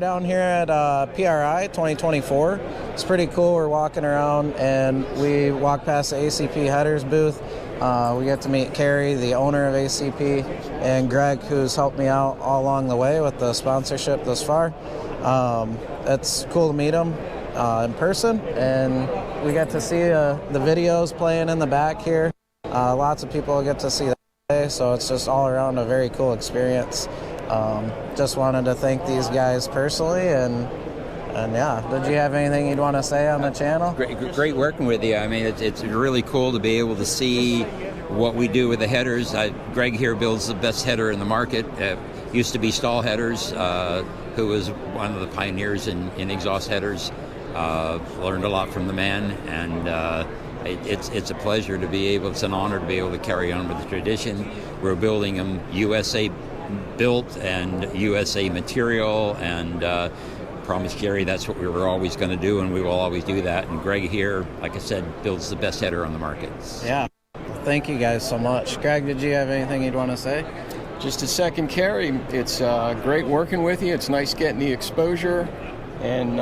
down here at PRI 2024. It's pretty cool. We're walking around and we walk past the ACP headers booth. We get to meet Carrie, the owner of ACP, and Greg, who's helped me out all along the way with the sponsorship thus far. It's cool to meet them in person, and we get to see the videos playing in the back here. Lots of people get to see that today, so it's just all around a very cool experience. Just wanted to thank these guys personally, and yeah, did you have anything you'd want to say on the channel? Great working with you. I mean, it's really cool to be able to see what we do with the headers. Greg here builds the best header in the market. Used to be Stall Headers, who was one of the pioneers in exhaust headers. Learned a lot from the man, and it's a pleasure to be able, it's an honor to be able to carry on with the tradition. We're building them USA built and USA material, and promised Jerry that's what we were always going to do, and we will always do that. And Greg here, like I said, builds the best header on the market. Yeah, thank you guys so much. Greg, did you have anything you'd want to say? Just a second, Carrie. It's great working with you. It's nice getting the exposure, and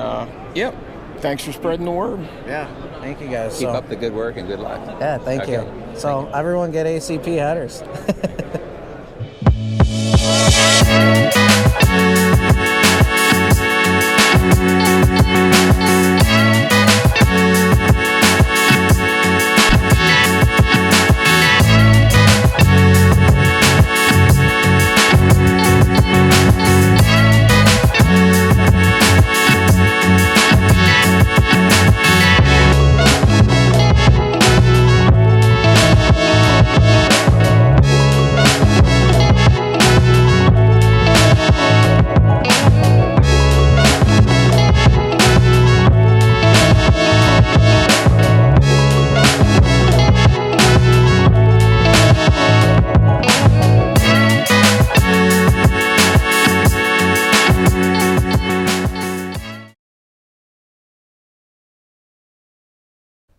yep, thanks for spreading the word. Yeah, thank you guys. Keep up the good work and good luck. Yeah, thank you. So everyone get ACP headers.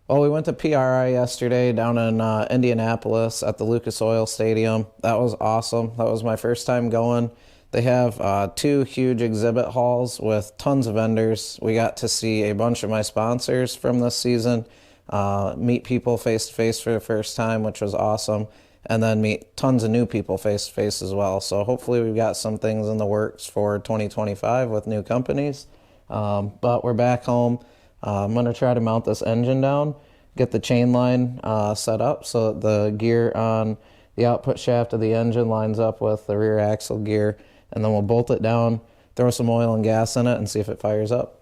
Well, we went to PRI yesterday down in Indianapolis at the Lucas Oil Stadium. That was awesome. That was my first time going. They have 2 huge exhibit halls with tons of vendors. We got to see a bunch of my sponsors from this season, meet people face-to-face for the first time, which was awesome, and then meet tons of new people face-to-face as well. So hopefully we've got some things in the works for 2025 with new companies. But we're back home. I'm going to try to mount this engine down, get the chain line set up so that the gear on the output shaft of the engine lines up with the rear axle gear, and then we'll bolt it down, throw some oil and gas in it, and see if it fires up.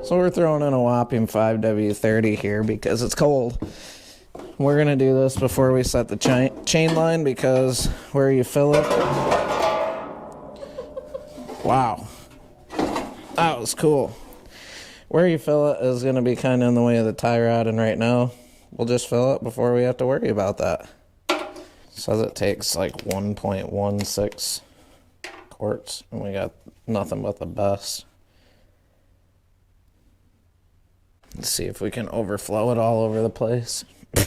So we're throwing in a whopping 5W30 here because it's cold. We're going to do this before we set the chain line, because where you fill it... Wow. That was cool. Where you fill it is going to be kind of in the way of the tie rod, and right now we'll just fill it before we have to worry about that. Says it takes like 1.16 quarts, and we got nothing but the best. Let's see if we can overflow it all over the place. It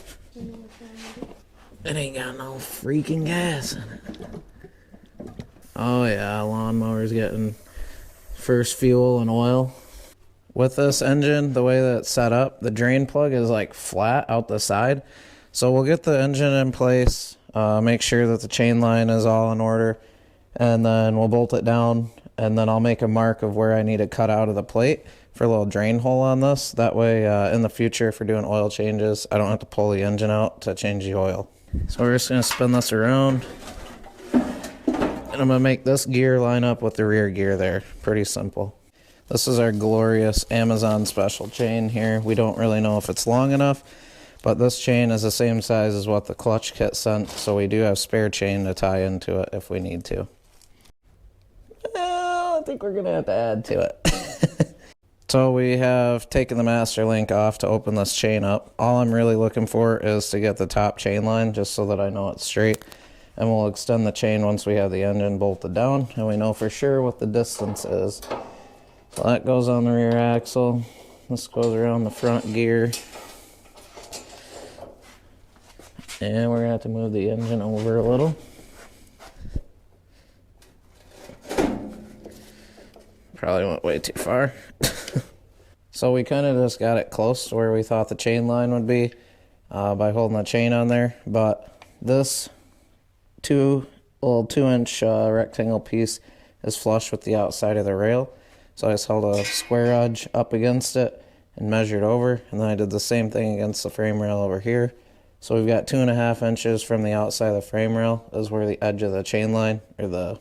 ain't got no freaking gas in it. Oh yeah, lawnmower's getting first fuel and oil. With this engine, the way that it's set up, the drain plug is like flat out the side. So we'll get the engine in place, make sure that the chain line is all in order, and then we'll bolt it down, and then I'll make a mark of where I need to cut out of the plate for a little drain hole on this. That way, in the future, if we're doing oil changes, I don't have to pull the engine out to change the oil. So we're just going to spin this around, and I'm going to make this gear line up with the rear gear there. Pretty simple. This is our glorious Amazon special chain here. We don't really know if it's long enough, but this chain is the same size as what the clutch kit sent, so we do have spare chain to tie into it if we need to. I think we're going to have to add to it. So we have taken the master link off to open this chain up. All I'm really looking for is to get the top chain line just so that I know it's straight. And we'll extend the chain once we have the engine bolted down and we know for sure what the distance is. So that goes on the rear axle. This goes around the front gear. And we're going to have to move the engine over a little. Probably went way too far. So we kind of just got it close to where we thought the chain line would be by holding the chain on there. But this little 2-inch rectangle piece is flush with the outside of the rail. So I just held a square edge up against it and measured over. And then I did the same thing against the frame rail over here. So we've got 2.5 inches from the outside of the frame rail is where the edge of the chain line, or the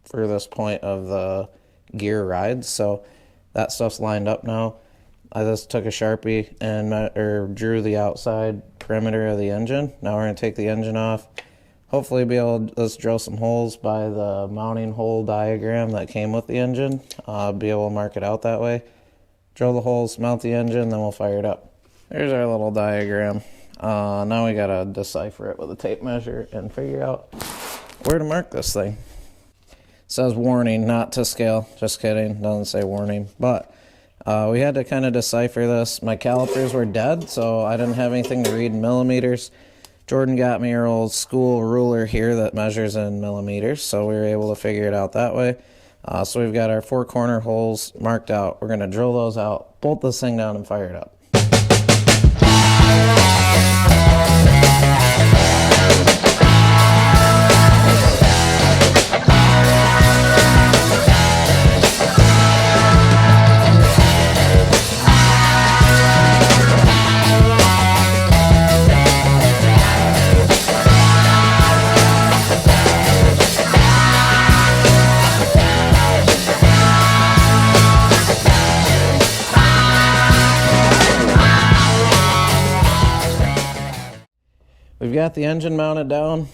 furthest point of the gear rides. So that stuff's lined up now. I just took a Sharpie and drew the outside perimeter of the engine. Now we're going to take the engine off. Hopefully be able to just drill some holes by the mounting hole diagram that came with the engine. Be able to mark it out that way. Drill the holes, mount the engine, then we'll fire it up. There's our little diagram. Now we gotta decipher it with a tape measure and figure out where to mark this thing. It says warning, not to scale. Just kidding, doesn't say warning. But we had to kind of decipher this. My calipers were dead, so I didn't have anything to read in millimeters. Jordan got me our old school ruler here that measures in millimeters, so we were able to figure it out that way. So we've got our 4 corner holes marked out. We're going to drill those out, bolt this thing down, and fire it up. We've got the engine mounted down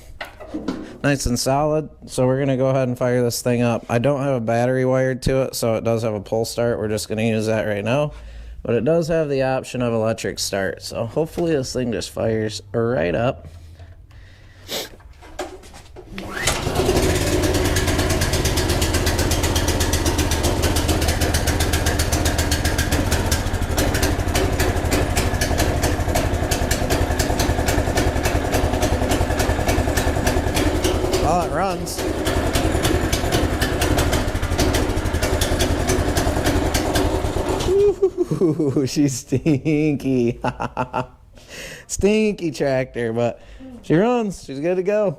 nice and solid, so we're going to go ahead and fire this thing up. I don't have a battery wired to it, so it does have a pull start. We're just going to use that right now, but it does have the option of electric start, so hopefully this thing just fires right up. It runs. Ooh, she's stinky. Stinky tractor, but she runs. She's good to go.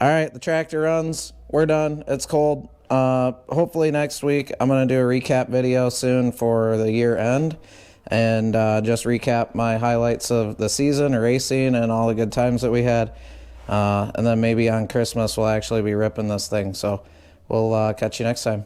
All right, the tractor runs. We're done. It's cold. Hopefully next week I'm going to do a recap video soon for the year end and just recap my highlights of the season, racing, and all the good times that we had. And then maybe on Christmas we'll actually be ripping this thing. So we'll catch you next time.